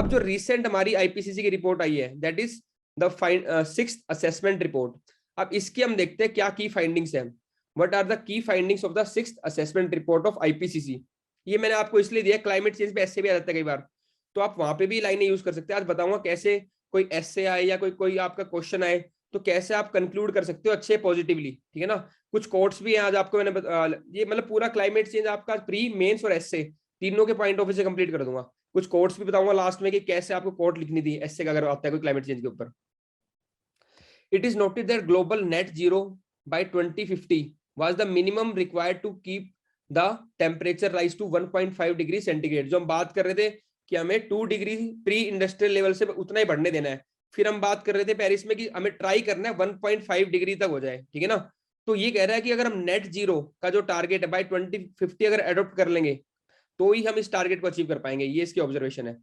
अब जो रिसेंट हमारी आईपीसीसी की रिपोर्ट आई है, that is the 6th assessment report. अब इसकी हम देखते हैं क्या की फाइंडिंग्स है। What are the key findings of the 6th assessment report of IPCC. ये मैंने आपको इसलिए दिया, क्लाइमेट चेंज पे ऐसे भी आ जाता है कई बार, तो आप वहां पे भी लाइनें यूज कर सकते हैं। आज बताऊंगा कैसे कोई ऐसे आए या कोई आपका क्वेश्चन आए तो कैसे आप कंक्लूड कर सकते हो अच्छे पॉजिटिवली, ठीक है ना। कुछ कोट्स भी हैं आज आपको मैंने ये मतलब पूरा क्लाइमेट चेंज आपका प्री मेंस और एसे तीनों के पॉइंट ऑफ व्यू से कंप्लीट कर दूंगा। कुछ कोट्स भी बताऊंगा लास्ट में कि कैसे आपको कोट लिखनी थी ऐसे का अगर आता है कोई क्लाइमेट चेंज के ऊपर। It is noted that global net zero by 2050 was the minimum required to keep the temperature rise to 1.5 degree centigrade. जो हम बात कर रहे थे कि हमें 2 डिग्री प्री इंडस्ट्रियल लेवल से उतना ही बढ़ने देना है, फिर हम बात कर रहे थे पेरिस में कि हमें ट्राई करना है 1.5 डिग्री तक हो जाए, ठीक है ना। तो ये कह रहा है कि अगर हम नेट जीरो का जो टारगेट है बाय 2050 अगर एडॉप्ट कर लेंगे तो ही हम इस टारगेट को अचीव कर पाएंगे, ये इसकी ऑब्जर्वेशन है।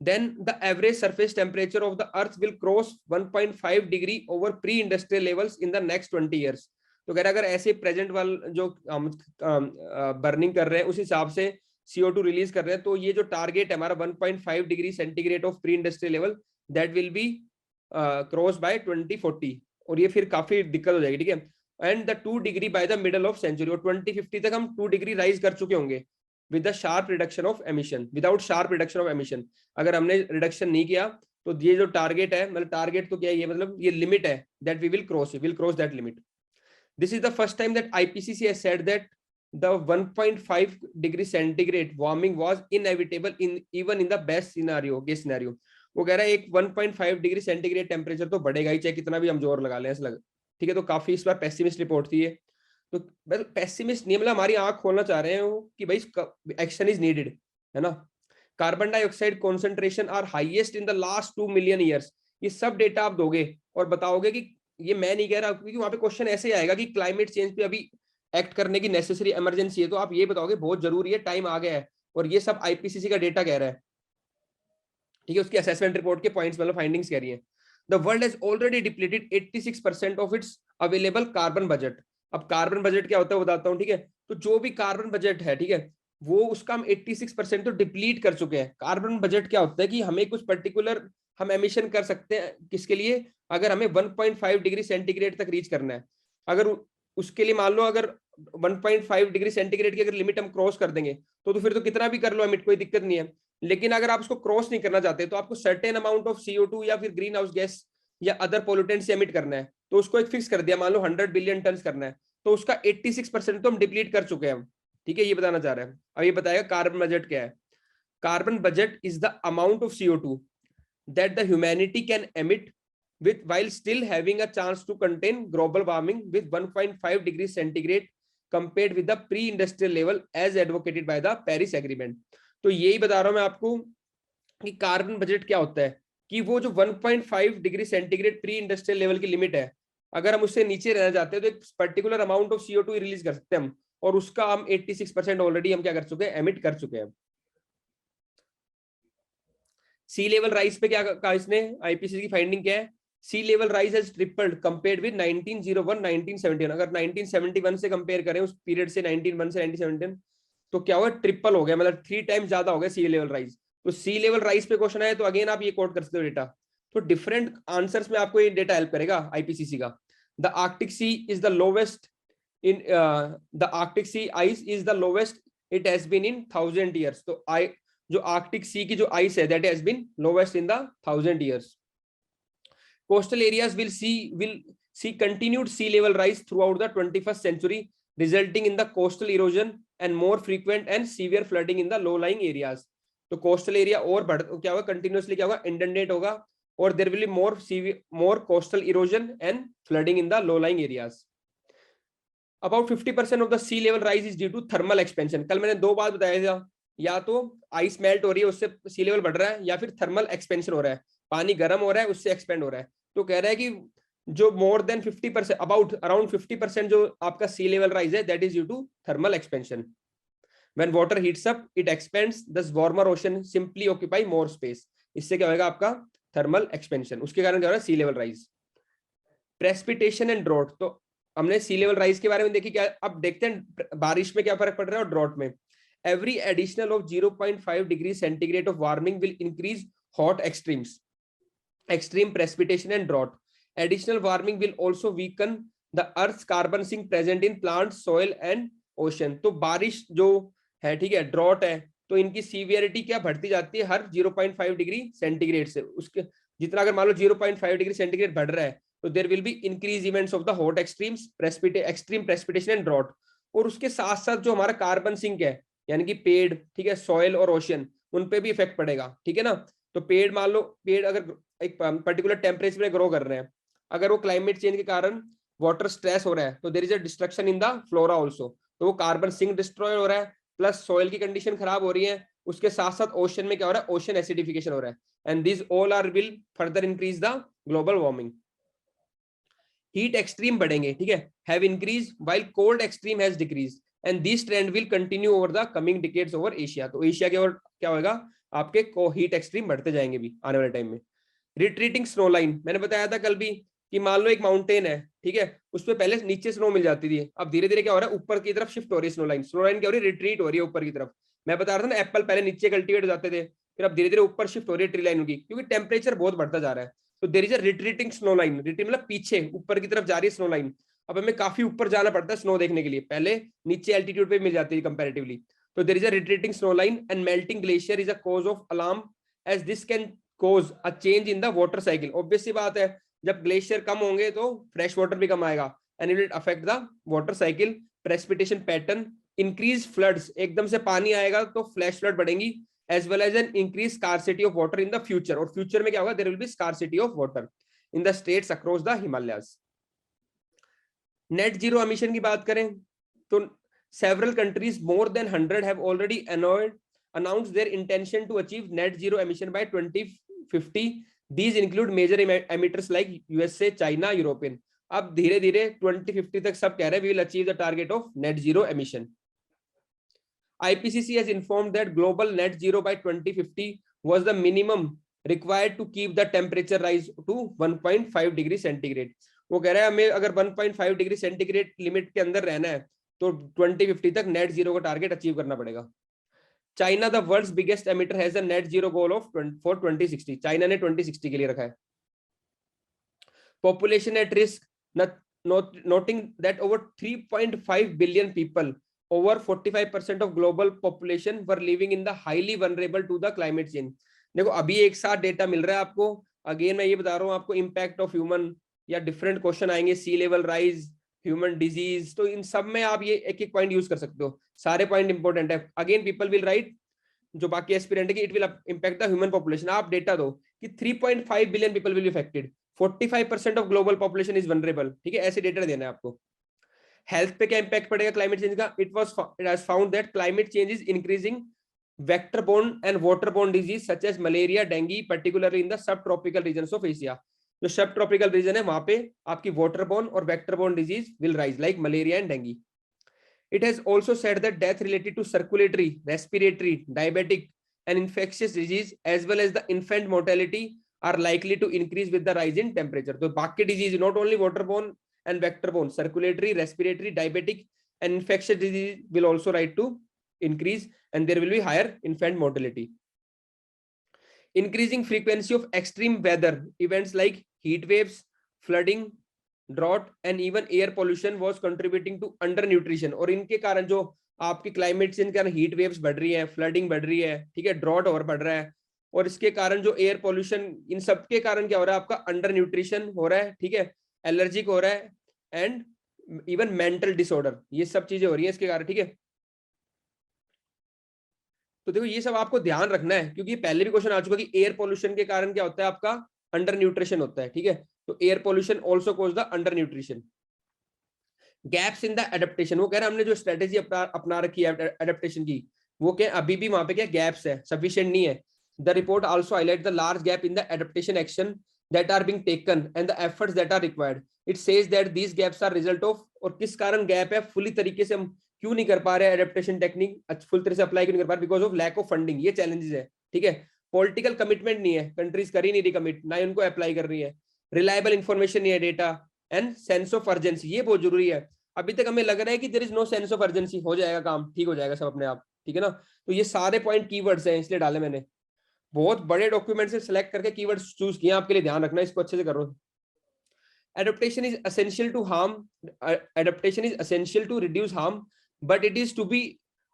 Then the average surface temperature of the earth will cross 1.5 degree over pre-industrial levels in the next 20 years। तो कह रहा है अगर ऐसे प्रेजेंट वाल जो हम बर्निंग कर रहे हैं उस हिसाब से CO2 रिलीज कर रहे हैं तो ये जो टारगेट है हमारा 1.5 degree centigrade of pre industrial level that will be cross bye 2040, और ये फिर काफी दिक्कत हो जाएगी, ठीक है। And the 2 degree by the middle of century, और 2050 तक हम 2 डिग्री राइज कर चुके होंगे with the sharp reduction of emission, without sharp reduction of emission. अगर हमने रिडक्शन नहीं किया तो ये जो टारगेट है, मतलब टारगेट तो क्या है, ये मतलब ये लिमिट है that we will cross that limit. This is the first time that IPCC has said that the 1.5 degree centigrade warming was inevitable in even in the best scenario. वो कह रहा है एक 1.5 डिग्री सेंटीग्रेड टेम्परेचर तो बढ़ेगा ही चाहे कितना भी हम जोर लगा लें ऐसा लग, ठीक है। तो काफी इस बार पेसिमिस्ट रिपोर्ट थी ये। तो पेसिमिस्ट नहीं, मतलब हमारी आंख खोलना चाह रहे हैं वो कि भाई एक्शन इज नीडेड, है ना। Carbon dioxide concentration are highest in the last 2 million years. ये सब डेटा आप दोगे और बताओगे कि ये मैं नहीं कह रहा, क्योंकि वहां पे क्वेश्चन ऐसे आएगा कि क्लाइमेट चेंज पे अभी एक्ट करने की नेसेसरी इमरजेंसी है, तो आप ये बताओगे बहुत जरूरी है, टाइम आ गया है, और ये सब आईपीसीसी का डेटा कह रहा है, ठीक है। उसकी असेसमेंट रिपोर्ट के पॉइंट्स मतलब फाइंडिंग्स कह रही है। The world has already depleted 86% of its available carbon budget. अब कार्बन बजट क्या होता है बताता हूँ, ठीक है। तो जो भी कार्बन बजट है, ठीक है, वो उसका हम 86% तो डिप्लीट कर चुके हैं। कार्बन बजट क्या होता है कि हमें कुछ पर्टिकुलर हम एमिशन कर सकते हैं, किसके लिए, अगर हमें 1.5 डिग्री सेंटीग्रेड तक रीच करना है। अगर उसके लिए मान लो अगर 1.5 डिग्री सेंटीग्रेड की अगर लिमिट हम क्रॉस कर देंगे तो फिर तो कितना भी कर लो एमिट, कोई दिक्कत नहीं है। लेकिन अगर आप उसको क्रॉस नहीं करना चाहते तो आपको सर्टेन अमाउंट ऑफ CO2 या फिर ग्रीन हाउस गैस या अदर पोल्यूटेंट्स एमिट करना है, तो उसको एक फिक्स कर दिया, मान लो 100 बिलियन टन करना है, तो उसका 86% तो हम डिप्लीट कर चुके हैं, ठीक है। ये बताना चाह रहे हैं। अब ये बताएगा कार्बन बजट क्या है। Carbon budget is the amount of CO2 that the humanity can emit with while still having a chance to contain global warming with 1.5 degrees centigrade compared with the pre-industrial level as advocated by the Paris Agreement। तो यही बता रहा हूं मैं आपको कि carbon budget क्या होता है, कि वो जो 1.5 degree centigrade pre industrial level की लिमिट है, अगर हम उससे नीचे रहना चाहते हैं तो एक particular amount of CO2 release कर सकते हैं हम, और उसका हम 86% ऑलरेडी हम क्या कर चुके हैं, एमिट कर चुके हैं। सी लेवल राइज पे क्या कहा इसने, आईपीसीसी की फाइंडिंग क्या है, sea level rise has tripled compared with 1901 1971। अगर 1971 से कंपेयर करें उस पीरियड से 1901 से 1971 तो क्या हुआ, ट्रिपल हो गया, मतलब 3 टाइम्स ज्यादा हो गया सी लेवल राइज। तो सी लेवल राइज पे क्वेश्चन आए तो अगेन आप ये कोट कर सकते हो डेटा। तो डिफरेंट आंसर्स में आपको ये डेटा हेल्प करेगा आईपीसीसी का। The Arctic sea is the lowest in the Arctic sea ice is the lowest it has been in 1000 years. तो जो आर्कटिक सी की जो आइस है that has been lowest in the 1000 years. Coastal areas will see continued sea level rise throughout the 21st century resulting in the coastal erosion and more frequent and severe flooding in the low lying areas। तो coastal area और बढ़ क्या होगा, continuously क्या होगा, inundated होगा, और there will be more coastal erosion and flooding in the low lying areas. About 50% of the sea level rise is due to thermal expansion. कल मैंने दो बात बताया था, या तो आइस मेल्ट हो रही है उससे सी लेवल बढ़ रहा है, या फिर थर्मल एक्सपेंशन हो रहा है, पानी गर्म हो रहा है उससे एक्सपेंड हो रहा है। तो कह रहा है कि जो मोर देन 50%, अराउंड 50% जो आपका सी लेवल राइज है that is due to thermal expansion. When water heats up, it expands, thus warmer ocean simply occupy more space। इससे क्या होगा आपका थर्मल एक्सपेंशन, उसके कारण क्या हो रहा है, sea level rise. Precipitation and drought, तो हमने सी लेवल राइज के बारे में देखी क्या, अब देखते हैं बारिश में क्या फर्क पड़ रहा है और ड्रॉट में। every additional of 0.5 degrees centigrade of warming will increase hot extremes, extreme precipitation and drought. Additional warming will also weaken the earth's carbon sink present in plants, soil and ocean. तो बारिश जो है, ठीक है, drought है, तो इनकी severity क्या बढ़ती जाती है हर 0.5 डिग्री सेंटीग्रेड से। उसके जितना अगर मान लो 0.5 डिग्री सेंटीग्रेड बढ़ रहा है, तो there will be increase events of the hot extremes, extreme precipitation and drought. और उसके साथ साथ जो हमारा कार्बन सिंक है, यानी कि पेड़, ठीक है, सॉइल और ओशन, उन पे भी इफेक्ट पड़ेगा, ठीक है ना। तो पेड़, मान लो पेड़ अगर एक पर्टिकुलर टेम्परेचर में ग्रो कर रहे हैं, अगर वो क्लाइमेट चेंज के कारण वाटर स्ट्रेस हो रहा है, तो there is a destruction in the flora also. तो वो कार्बन सिंक डिस्ट्रॉय हो रहा है, प्लस सॉइल की कंडीशन खराब हो रही है, उसके साथ साथ ओशन में क्या हो रहा है, ओशन एसिडिफिकेशन हो रहा है, and this all are will further increase the global warming. Heat extreme बढ़ेंगे, ठीक है, have increase while cold extreme has decrease, and this trend will continue over the coming decades over Asia. तो Asia के ओर क्या होगा, आपके को हीट एक्सट्रीम बढ़ते जाएंगे भी आने वाले टाइम में। रिट्रीटिंग स्नो लाइन, मैंने बताया था कल भी कि मान लो एक माउंटेन है, ठीक है, उस पर पहले नीचे स्नो मिल जाती थी, अब धीरे धीरे क्या हो रहा है, ऊपर की तरफ शिफ्ट हो रही है स्नो लाइन। स्नो लाइन क्या हो रही है, रिट्रीट हो रही है ऊपर की तरफ। मैं बता रहा था ना, एप्पल पहले नीचे कल्टीवेट हो जाते थे, फिर अब धीरे धीरे ऊपर शिफ्ट हो रही है ट्री लाइन की, क्योंकि टेम्परेचर बहुत बढ़ता जा रहा है। तो there is a retreating snow line, retreat मतलब पीछे ऊपर की तरफ जा रही है स्नो लाइन। अब हमें काफी ऊपर जाना पड़ता है स्नो देखने के लिए, पहले नीचे एल्टीट्यूड पे मिल जाती है कंपैरेटिवली। तो there is a retreating snow line and melting glacier is a cause of alarm as this can cause a change in the water cycle. Obvious सी बात है, जब ग्लेशियर कम होंगे तो फ्रेश वाटर भी कम आएगा, and it will affect the water cycle, precipitation pattern, increase floods, एकदम से पानी आएगा तो फ्लैश फ्लड बढ़ेंगी, as well as an increased scarcity of water in the future। और फ्यूचर में क्या होगा, there will be scarcity of water in the states across the Himalayas। Net zero emission की बात करें तो several countries more than 100 have already announced their intention to achieve net zero emission by 2050। These include major emitters like USA, China, European। अब धीरे धीरे 2050 तक सब कह रहे हैं we will achieve the target of net zero emission। IPCC has informed that global net zero by 2050 was the minimum required to keep the temperature rise to 1.5 degree centigrade. वो कह रहा है हमें अगर 1.5 डिग्री सेंटीग्रेड लिमिट के अंदर रहना है तो 2050 तक नेट जीरो का टारगेट अचीव करना पड़ेगा। China, the world's biggest emitter, has a net zero goal of for 2060। China ने 2060 के लिए रखा है। Population at risk, noting that over 3.5 billion people, over 45% of global population were living in the highly vulnerable to the climate change। देखो अभी एक साथ data मिल रहा है आपको, अगेन मैं ये बता रहा हूँ आपको, इम्पैक्ट ऑफ ह्यूमन या डिफरेंट क्वेश्चन आएंगे, सी लेवल राइज, ह्यूमन डिजीज, तो इन सब में आप ये एक एक पॉइंट यूज कर सकते हो, सारे पॉइंट इंपॉर्टेंट है। अगेन पीपल विल राइट, जो बाकी एस्पिरेंट है कि it will impact the human population. आप डेटा दो कि 3.5 billion people will be affected, 45% of global population is vulnerable, ठीक है, ऐसे डेटा देना है आपको। हेल्थ पे क्या इंपैक्ट पड़ेगा क्लाइमेट चेंज का, it has found that climate change is increasing vector borne and water borne disease such as malaria, dengue, particularly in the sub tropical regions of Asia. जो sub tropical region है वहां पे आपकी water borne और vector borne disease will rise like malaria and dengue. It has also said that death related to circulatory, respiratory, diabetic and infectious disease as well as the infant mortality are likely to increase with the rise in temperature। तो बाकी disease, not only waterborne and vector-borne, circulatory, respiratory, diabetic and infectious disease will also rise to increase, and there will be higher infant mortality। Increasing frequency of extreme weather events like heat waves, flooding, drought and even air pollution was contributing to under nutrition. और इनके कारण जो आपकी climate change के कारण heat waves बढ़ रही है, फ्लडिंग बढ़ रही है, ठीक है, ड्रॉट और बढ़ रहा है, और इसके कारण जो एयर पोल्यूशन, इन सब के कारण क्या हो रहा है, आपका अंडर न्यूट्रिशन हो रहा है, ठीक है, एलर्जिक हो रहा है, एंड इवन मेंटल डिसऑर्डर, ये सब चीजें हो रही है इसके कारण, ठीक है। तो देखो ये सब आपको ध्यान रखना है, क्योंकि पहले भी क्वेश्चन आ चुका कि एयर पोल्यूशन के कारण क्या होता है, आपका अंडर न्यूट्रिशन होता है, ठीक है। तो air pollution also cause the under nutrition. Gaps in the adaptation, वो कह रहे हैं हमने जो स्ट्रेटेजी अपना रखी है एडेप्टेशन की, वो क्या अभी भी वहां पे क्या गैप्स है, सफिशिएंट नहीं है। The report also highlight the large gap in the adaptation action that are being taken and the efforts that are required. It says that these gaps are result of, और किस कारण gap है, fully तरीके से हम क्यों नहीं कर पा रहे एडेप्टेशन टेक्निक फुल तरह से अप्लाई क्यों नहीं कर पा रहे, because of lack of funding, ये चैलेंजेस है, ठीक है। पॉलिटिकल कमिटमेंट नहीं है, कंट्रीज कर ही नहीं रही कमिट, ना ही उनको अप्लाई कर रही है। रिलायबल इंफॉर्मेशन नहीं है, data and sense of urgency, ये बहुत जरूरी है। अभी तक हमें लग रहा है कि there is no sense of urgency, हो जाएगा काम, ठीक हो जाएगा सब अपने आप, ठीक है ना। तो ये सारे पॉइंट कीवर्ड्स हैं, इसलिए डाले मैंने। बहुत बड़े डॉक्यूमेंट से सिलेक्ट करके कीवर्ड्स चूज किए, आपके लिए ध्यान रखना, इसको अच्छे से करो। Adaptation is essential to harm. Adaptation is essential to reduce harm, but it is to be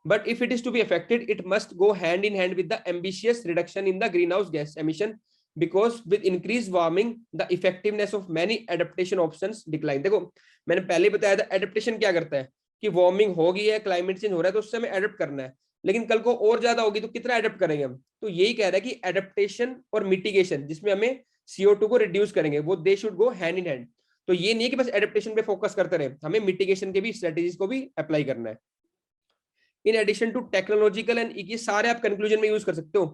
but if it is to be effected, it must go hand in hand with the ambitious reduction in the greenhouse gas emission, because with increased warming the effectiveness of many adaptation options decline. देखो मैंने पहले बताया था adaptation क्या करता है कि warming हो गई है, क्लाइमेट चेंज हो रहा है, तो उससे हमें एडेप्ट करना है, लेकिन कल को और ज्यादा होगी तो कितना एडेप्ट करेंगे हम। तो यही कह रहा है कि एडेप्टेशन और मिटिगेशन, जिसमें हमें CO2 को रिड्यूस करेंगे, वो they should go hand in hand. तो ये नहीं है कि बस एडेप्टेशन पे फोकस करते रहे, हमें मिटिगेशन के भी स्ट्रेटेजीज को भी अप्लाई करना है। In addition to technological and, ये सारे आप कंक्लूजन में यूज कर सकते हो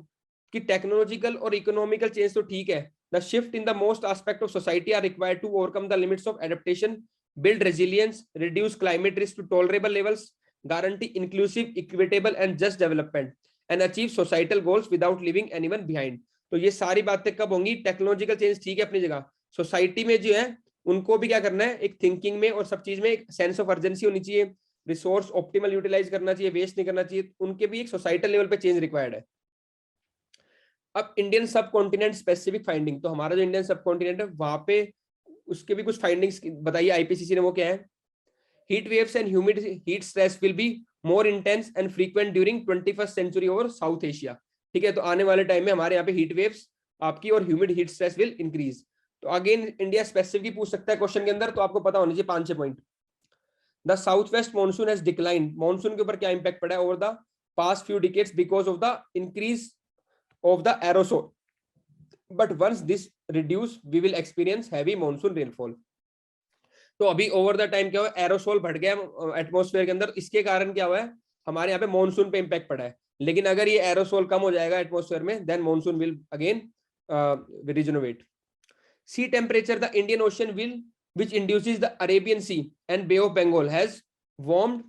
कि टेक्नोलॉजिकल और इकोनॉमिकल चेंज तो ठीक है, the shift in the most aspect of society are required to overcome the limits of adaptation, build resilience, reduce climate risk to tolerable levels, guarantee inclusive, equitable and just development, and achieve societal goals without leaving anyone behind. तो ये सारी बातें कब होंगी? Technological change ठीक है अपनी जगह, सोसाइटी में जो है उनको भी क्या करना है, एक थिंकिंग में और सब चीज में एक सेंस ऑफ अर्जेंसी होनी चाहिए, रिसोर्स ऑप्टिमल यूटिलाइज करना चाहिए, वेस्ट नहीं करना चाहिए, उनके भी एक सोसाइटल लेवल पे चेंज रिक्वायर्ड है। अब इंडियन सब कॉन्टिनेंट स्पेसिफिक फाइंडिंग, तो हमारा जो इंडियन सब कॉन्टिनेंट है वहां पे उसके भी कुछ फाइंडिंग्स बताइए आईपीसीसी ने, वो क्या है? Heat waves and humid heat stress will be more intense and frequent during 21st century over South Asia. ठीक है, तो आने वाले टाइम में हमारे यहाँ पे हीट वेव्स आपकी और humid heat stress will increase. तो अगेन इंडिया स्पेसिफिक पूछ सकता है क्वेश्चन के अंदर, तो आपको पता होना चाहिए 5-6 point. The south west monsoon has declined, monsoon के ऊपर क्या इंपैक्ट पड़ा है over the past few decades because of the increase of the aerosol, but once this reduce we will experience heavy monsoon rainfall. तो अभी over the time क्या हुआ, aerosol बढ़ गया एटमॉस्फेयर के अंदर, इसके कारण क्या हुआ है, हमारे यहाँ पे मानसून पे इंपैक्ट पड़ा है। लेकिन अगर ये एरोसोल कम हो जाएगा एटमॉस्फेयर में, then monsoon will again rejuvenate. Sea temperature, the Indian Ocean will which induces the Arabian Sea and Bay of Bengal has warmed,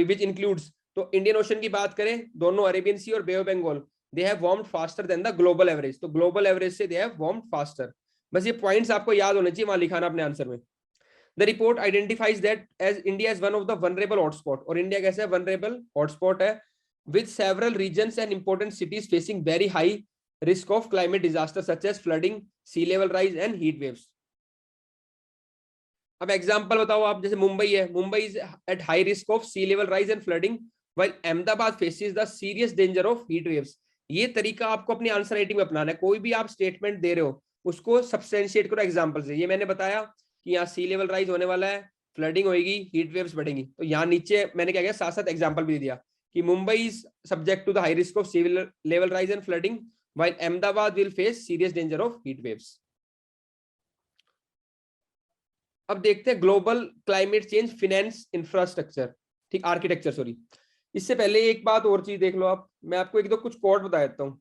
which includes, तो इंडियन ओशन की बात करें, दोनों अरेबियन सी और Bay of Bengal, they have warmed faster than the global average, तो global average से they have warmed faster। बस ये पॉइंट्स आपको याद होने चाहिए, वहां लिखाना अपने आंसर में। The report identifies that as India is one of the vulnerable hotspot, और इंडिया कैसे है? vulnerable hotspot है, with several regions and important cities facing very high risk of climate disaster such as flooding, sea level rise and heat waves। अब example बताओ आप, जैसे मुंबई है, Mumbai is at high risk of sea level rise and flooding, while Ahmedabad faces the serious danger of heat waves. ये तरीका आपको अपनी answer writing में अपनाना है, कोई भी आप स्टेटमेंट दे रहे हो उसको सब्सटेंशिएट करो एग्जांपल से। ये मैंने बताया कि यहाँ सी लेवल राइज होने वाला है, फ्लडिंग होगी, हीट वेव्स बढ़ेंगी, तो यहाँ नीचे मैंने क्या किया, साथ साथ एग्जाम्पल भी दे दिया कि Mumbai is subject to the high risk of sea level rise and flooding, while Ahmedabad will face serious danger of heat waves. अब देखते हैं global climate change finance infrastructure, ठीक, आर्किटेक्चर सॉरी। इससे पहले एक बात और चीज देख लो आप, मैं आपको एक दो कुछ कोड बता देता हूं।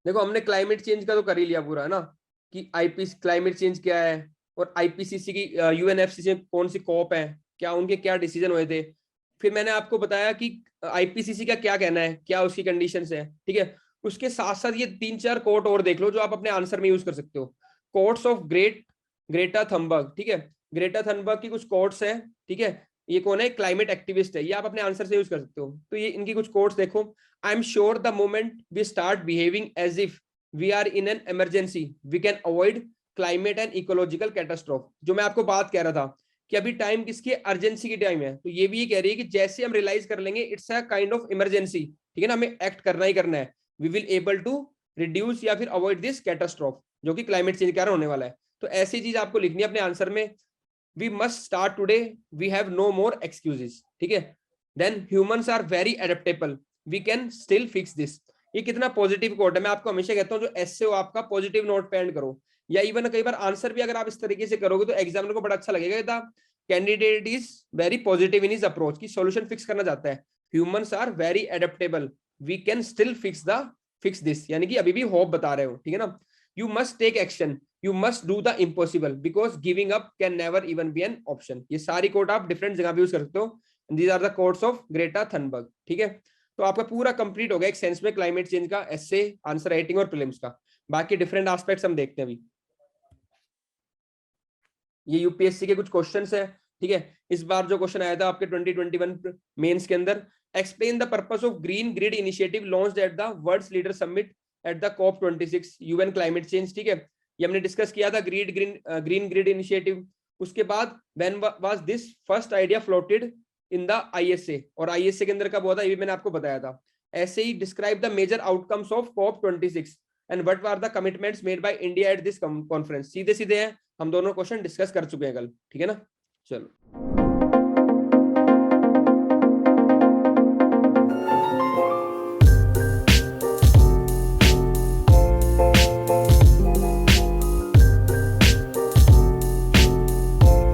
देखो हमने क्लाइमेट चेंज का तो कर ही लिया पूरा, है ना, कि आईपी क्लाइमेट चेंज क्या है, और आईपीसीसी की यूएनएफसीसी में कौन सी कॉप है, क्या उनके क्या डिसीजन हुए थे। फिर मैंने आपको बताया कि आईपीसीसी का क्या कहना है, क्या उसकी कंडीशंस है, ठीक है। उसके साथ साथ ये 3-4 कोट और देख लो जो आप अपने आंसर में यूज कर सकते हो। कोट्स ऑफ ग्रेटा थनबर्ग, ठीक है, ग्रेटा थनबर्ग की कुछ कोट्स हैं, ठीक है। ये कौन है? क्लाइमेट एक्टिविस्ट है, ये आप अपने आंसर से यूज कर सकते हो। तो ये इनकी कुछ कोट्स देखो। I am sure the moment we start behaving as if we are in an emergency we can avoid climate and ecological catastrophe. जो मैं आपको बात कह रहा था कि अभी टाइम किसकी, अर्जेंसी की टाइम है, तो ये भी ये कह रही है कि जैसे हम रियलाइज कर लेंगे it's a kind of emergency, ठीक है ना, हमें एक्ट करना ही करना है, we will able to reduce या फिर अवॉइड दिस कैटास्ट्रोफ, जो कि क्लाइमेट चेंज के कारण होने वाला है। तो ऐसी चीज आपको लिखनी है अपने आंसर में। We must start today, we have no more excuses, ठीक है। Then humans are very adaptable, we can still fix this. ये कितना पॉजिटिव कोट है, मैं आपको हमेशा कहता हूँ जो एसे हो आपका पॉजिटिव नोट पे एंड करो, या इवन कई बार आंसर भी अगर आप इस तरीके से करोगे तो एग्जामिनर को बड़ा अच्छा लगेगा, candidate is very positive in his approach, की सॉल्यूशन फिक्स करना चाहता है। Humans are very adaptable, we can still fix this, यानी कि अभी भी होप बता रहे हो, ठीक है ना। You must take action, you must do the impossible because giving up can never even be an option. ये सारी कोट आप डिफरेंट जगह पे यूज कर सकते हो, these are the quotes of Greta Thunberg, ठीक है। तो आपका पूरा कंप्लीट हो गया एक सेंस में क्लाइमेट चेंज का एसे, आंसर राइटिंग और प्रीलिम्स का। बाकी डिफरेंट एस्पेक्ट्स हम देखते हैं अभी। ये यूपीएससी के कुछ क्वेश्चंस है, ठीक है, इस बार जो क्वेश्चन आया था आपके 2021 मेंस के अंदर, explain the purpose of green grid initiative launched at the world leader summit at the COP26 UN climate change. ठीक है, ये हमने डिस्कस किया था ग्रीन ग्रिड इनिशिएटिव। उसके बाद when was this first idea floated in the ISA, और ISA के अंदर कब हुआ था ये भी मैंने आपको बताया था। ऐसे ही describe the major outcomes of COP26 and what were the commitments made by India at this conference. सीधे सीधे हैं, हम दोनों क्वेश्चन डिस्कस कर चुके हैं कल, ठीक है ना। चलो